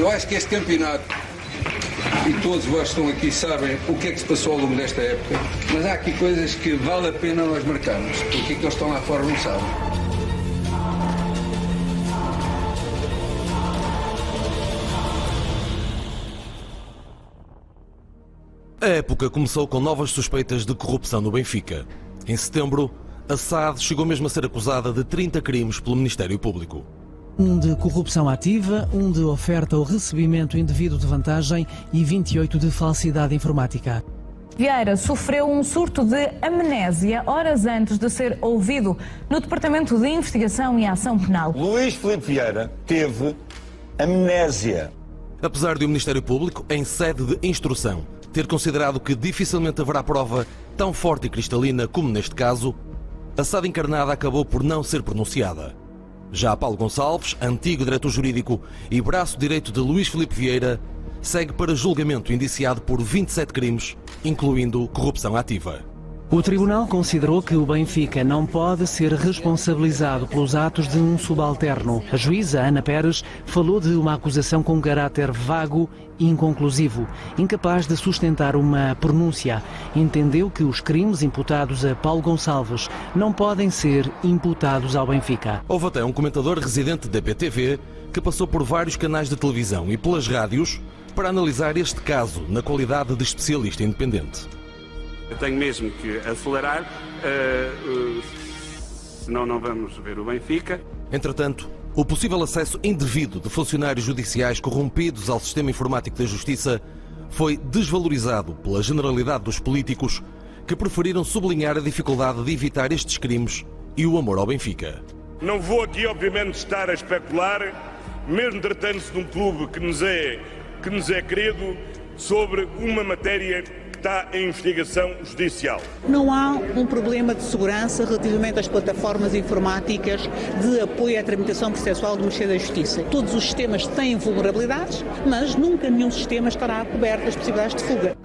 Eu acho que este campeonato, e todos vós que estão aqui sabem o que é que se passou ao longo desta época, mas há aqui coisas que vale a pena nós marcarmos, porque é que eles estão lá fora não sabem. A época começou com novas suspeitas de corrupção no Benfica. Em setembro, a SAD chegou mesmo a ser acusada de 30 crimes pelo Ministério Público. Um de corrupção ativa, um de oferta ou recebimento indevido de vantagem e 28 de falsidade informática. Vieira sofreu um surto de amnésia horas antes de ser ouvido no Departamento de Investigação e Ação Penal. Luís Filipe Vieira teve amnésia. Apesar de o Ministério Público, em sede de instrução, ter considerado que dificilmente haverá prova tão forte e cristalina como neste caso, a SAD encarnada acabou por não ser pronunciada. Já Paulo Gonçalves, antigo diretor jurídico e braço direito de Luís Filipe Vieira, segue para julgamento indiciado por 27 crimes, incluindo corrupção ativa. O Tribunal considerou que o Benfica não pode ser responsabilizado pelos atos de um subalterno. A juíza Ana Pérez falou de uma acusação com caráter vago e inconclusivo, incapaz de sustentar uma pronúncia. Entendeu que os crimes imputados a Paulo Gonçalves não podem ser imputados ao Benfica. Houve até um comentador residente da BTV que passou por vários canais de televisão e pelas rádios para analisar este caso na qualidade de especialista independente. Eu tenho mesmo que acelerar, senão não vamos ver o Benfica. Entretanto, o possível acesso indevido de funcionários judiciais corrompidos ao sistema informático da Justiça foi desvalorizado pela generalidade dos políticos que preferiram sublinhar a dificuldade de evitar estes crimes e o amor ao Benfica. Não vou aqui, obviamente, estar a especular, mesmo tratando-se de um clube que nos é querido, sobre uma matéria está em investigação judicial. Não há um problema de segurança relativamente às plataformas informáticas de apoio à tramitação processual do Ministério da Justiça. Todos os sistemas têm vulnerabilidades, mas nunca nenhum sistema estará coberto das possibilidades de fuga.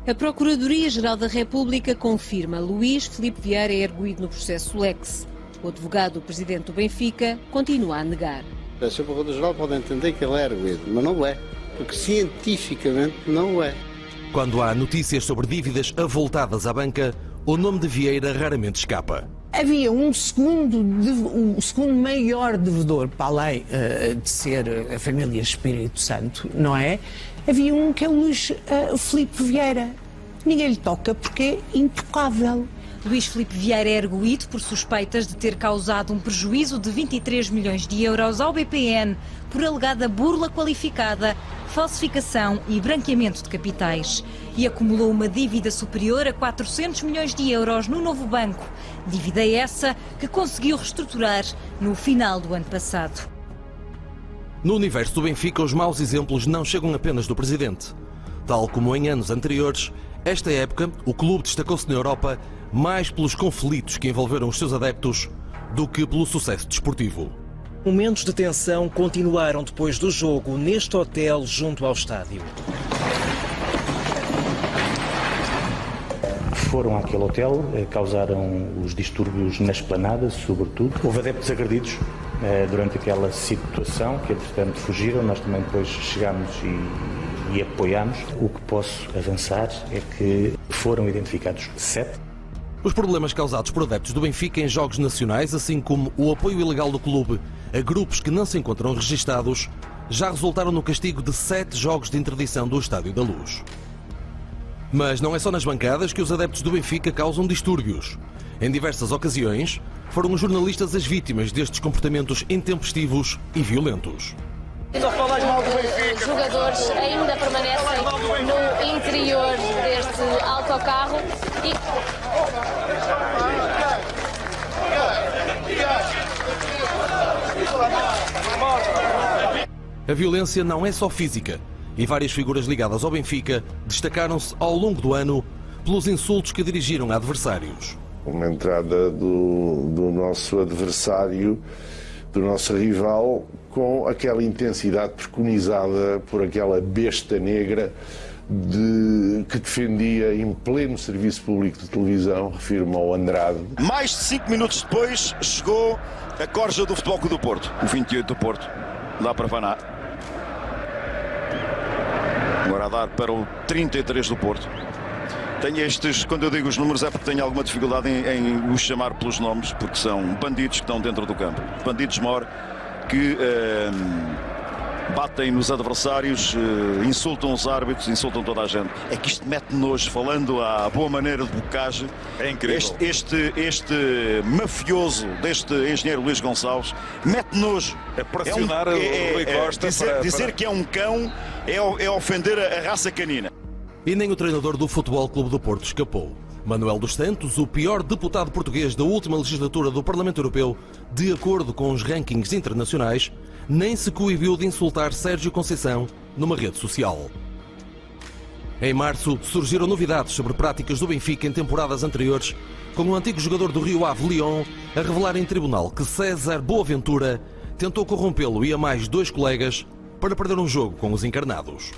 A Procuradoria-Geral da República confirma: Luís Filipe Vieira é erguido no processo Lex. O advogado do presidente do Benfica continua a negar. O Sr. Procurador-Geral pode entender que ele é erguido, mas não é, porque cientificamente não é. Quando há notícias sobre dívidas avultadas à banca, o nome de Vieira raramente escapa. Havia um segundo maior devedor, para além de ser a família Espírito Santo, não é? Havia um que é o Luís Filipe Vieira. Ninguém lhe toca porque é intocável. Luís Filipe Vieira é erguido por suspeitas de ter causado um prejuízo de 23 milhões de euros ao BPN por alegada burla qualificada, falsificação e branqueamento de capitais. E acumulou uma dívida superior a 400 milhões de euros no novo banco. Dívida essa que conseguiu reestruturar no final do ano passado. No universo do Benfica, os maus exemplos não chegam apenas do presidente. Tal como em anos anteriores, esta época o clube destacou-se na Europa mais pelos conflitos que envolveram os seus adeptos do que pelo sucesso desportivo. Momentos de tensão continuaram depois do jogo neste hotel junto ao estádio. Foram àquele hotel, causaram os distúrbios na esplanada, sobretudo. Houve adeptos agredidos durante aquela situação, que entretanto fugiram. Nós também depois chegámos e apoiámos. O que posso avançar é que foram identificados 7. Os problemas causados por adeptos do Benfica em jogos nacionais, assim como o apoio ilegal do clube a grupos que não se encontram registados, já resultaram no castigo de 7 jogos de interdição do Estádio da Luz. Mas não é só nas bancadas que os adeptos do Benfica causam distúrbios. Em diversas ocasiões, foram os jornalistas as vítimas destes comportamentos intempestivos e violentos. Os jogadores ainda permanecem no interior deste autocarro e... A violência não é só física e várias figuras ligadas ao Benfica destacaram-se ao longo do ano pelos insultos que dirigiram a adversários. Uma entrada do nosso adversário, do nosso rival, com aquela intensidade preconizada por aquela besta negra que defendia em pleno serviço público de televisão, refiro-me ao Andrade. Mais de 5 minutos depois chegou a corja do Futebol Clube do Porto. O 28 do Porto, lá para Vaná. Agora a dar para o 33 do Porto. Tenho estes, quando eu digo os números é porque tenho alguma dificuldade em os chamar pelos nomes, porque são bandidos que estão dentro do campo. Bandidos mor que batem nos adversários, insultam os árbitros, insultam toda a gente. É que isto mete nojo, falando à boa maneira de bocage. É incrível. Este mafioso deste engenheiro Luís Gonçalves mete nojo. É pressionar o Rui Costa. Dizer que é um cão é ofender a raça canina. E nem o treinador do Futebol Clube do Porto escapou. Manuel dos Santos, o pior deputado português da última legislatura do Parlamento Europeu, de acordo com os rankings internacionais, nem se coibiu de insultar Sérgio Conceição numa rede social. Em março, surgiram novidades sobre práticas do Benfica em temporadas anteriores, com o antigo jogador do Rio Ave Lyon a revelar em tribunal que César Boaventura tentou corrompê-lo e a mais 2 colegas para perder um jogo com os encarnados.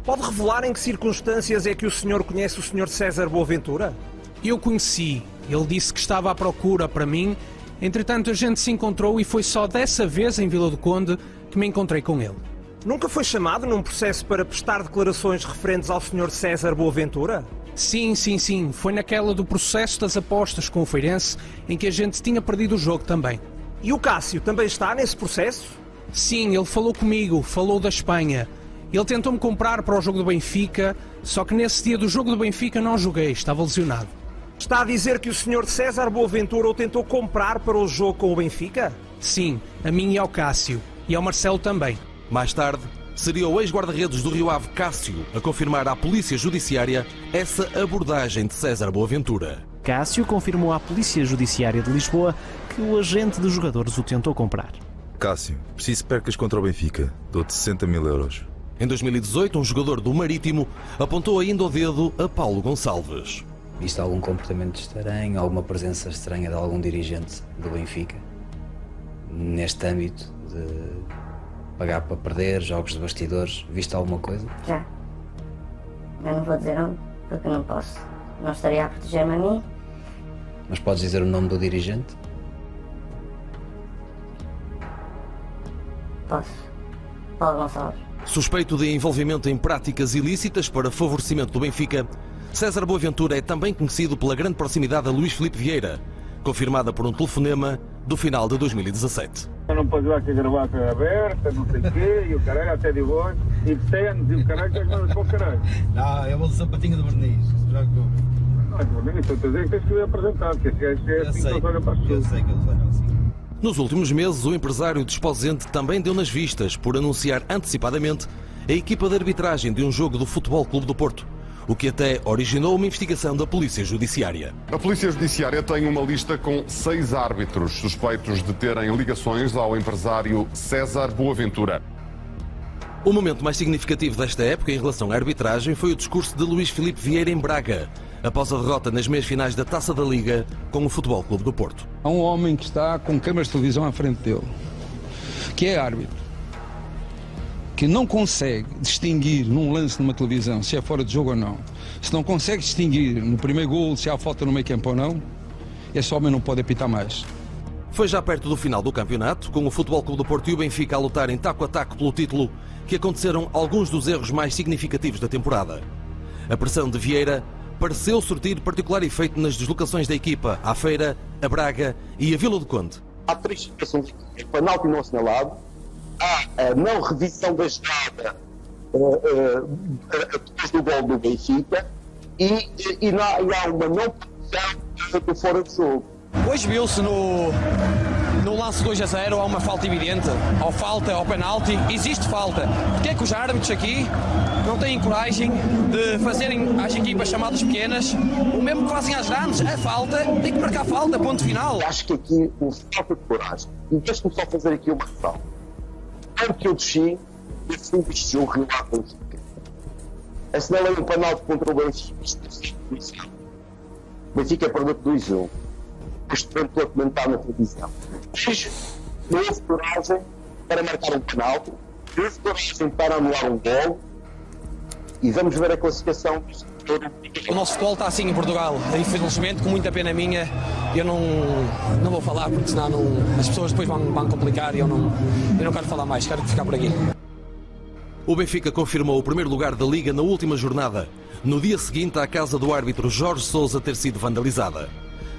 Pode revelar em que circunstâncias é que o senhor conhece o senhor César Boaventura? Eu conheci. Ele disse que estava à procura para mim. Entretanto, a gente se encontrou e foi só dessa vez em Vila do Conde que me encontrei com ele. Nunca foi chamado num processo para prestar declarações referentes ao senhor César Boaventura? Sim. Foi naquela do processo das apostas com o Feirense, em que a gente tinha perdido o jogo também. E o Cássio também está nesse processo? Sim, ele falou comigo, falou da Espanha. Ele tentou-me comprar para o jogo do Benfica, só que nesse dia do jogo do Benfica não joguei, estava lesionado. Está a dizer que o senhor César Boaventura o tentou comprar para o jogo com o Benfica? Sim, a mim e ao Cássio. E ao Marcelo também. Mais tarde, seria o ex-guarda-redes do Rio Ave, Cássio, a confirmar à Polícia Judiciária essa abordagem de César Boaventura. Cássio confirmou à Polícia Judiciária de Lisboa que o agente dos jogadores o tentou comprar. Cássio, preciso percas contra o Benfica. Dou-te 60 mil euros. Em 2018, um jogador do Marítimo apontou ainda o dedo a Paulo Gonçalves. Viste algum comportamento estranho, alguma presença estranha de algum dirigente do Benfica? Neste âmbito de pagar para perder, jogos de bastidores, viste alguma coisa? Já. Eu não vou dizer onde, porque não posso. Não estaria a proteger-me a mim. Mas podes dizer o nome do dirigente? Posso. Paulo Gonçalves. Suspeito de envolvimento em práticas ilícitas para favorecimento do Benfica, César Boaventura é também conhecido pela grande proximidade a Luís Filipe Vieira, confirmada por um telefonema do final de 2017. Eu não posso ir aqui gravar com a aberta, não sei o quê, e o caralho até de hoje, e tênis, e o caralho que as mandas para o caralho. Não, eu vou de sapatinho de verniz, se preocupe. Não, de verniz, estou a dizer que tens que ir apresentado, que esse gajo é assim que eles olham para as pessoas. Eu sei que eles olham assim. Nos últimos meses, o empresário Desposente também deu nas vistas por anunciar antecipadamente a equipa de arbitragem de um jogo do Futebol Clube do Porto, o que até originou uma investigação da Polícia Judiciária. A Polícia Judiciária tem uma lista com 6 árbitros suspeitos de terem ligações ao empresário César Boaventura. O momento mais significativo desta época em relação à arbitragem foi o discurso de Luís Filipe Vieira em Braga, após a derrota nas meias finais da Taça da Liga com o Futebol Clube do Porto. Há um homem que está com câmaras de televisão à frente dele, que é árbitro, que não consegue distinguir num lance numa televisão se é fora de jogo ou não, se não consegue distinguir no primeiro golo se há falta no meio campo ou não, esse homem não pode apitar mais. Foi já perto do final do campeonato, com o Futebol Clube do Porto e o Benfica a lutarem taco a taco pelo título, que aconteceram alguns dos erros mais significativos da temporada. A pressão de Vieira pareceu surtir particular efeito nas deslocações da equipa à Feira, a Braga e a Vila do Conde. Há 3 situações: penalti não assinalado, há a não revisão da jogada depois do gol do Benfica e há uma não posição do fora de jogo. Hoje viu-se no lance 2-0, há uma falta evidente, ou falta, ou penalti, existe falta. Porque é que os árbitros aqui não têm coragem de fazerem às equipas chamadas pequenas o mesmo que fazem às grandes? É falta, tem que marcar falta, ponto final. Acho que aqui o falta de coragem. E deixe-me só fazer aqui uma questão. Quando que eu desci, eu fui este jogo Rio Ave Benfica. Assinalei um penalti contra o Benfica. O Benfica perdeu 2-1. Estou a comentar na televisão. Não houve coragem para marcar um penalti, não houve coragem para anular um gol, e vamos ver a classificação. O nosso futebol está assim em Portugal, infelizmente, com muita pena minha. Eu não vou falar, porque senão as pessoas depois vão complicar e eu não quero falar mais, quero ficar por aqui. O Benfica confirmou o primeiro lugar da Liga na última jornada, no dia seguinte à casa do árbitro Jorge Sousa ter sido vandalizada.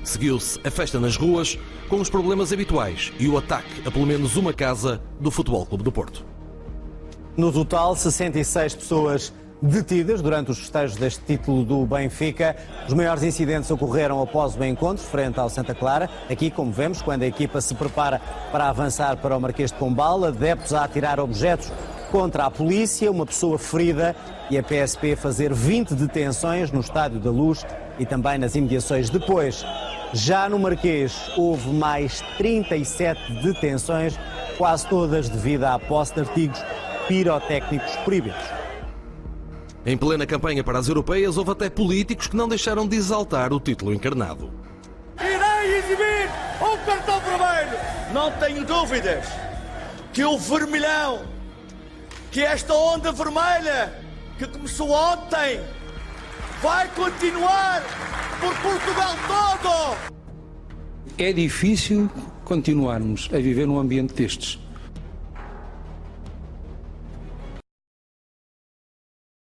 Seguiu-se a festa nas ruas, com os problemas habituais e o ataque a pelo menos uma casa do Futebol Clube do Porto. No total, 66 pessoas detidas durante os festejos deste título do Benfica. Os maiores incidentes ocorreram após o encontro, frente ao Santa Clara. Aqui, como vemos, quando a equipa se prepara para avançar para o Marquês de Pombal, adeptos a atirar objetos contra a polícia, uma pessoa ferida e a PSP fazer 20 detenções no Estádio da Luz e também nas imediações. Depois, já no Marquês, houve mais 37 detenções, quase todas devido à posse de artigos pirotécnicos proibidos. Em plena campanha para as europeias, houve até políticos que não deixaram de exaltar o título encarnado. Irei exibir um cartão vermelho. Não tenho dúvidas que o vermelhão, que esta onda vermelha que começou ontem, vai continuar por Portugal todo. É difícil continuarmos a viver num ambiente destes.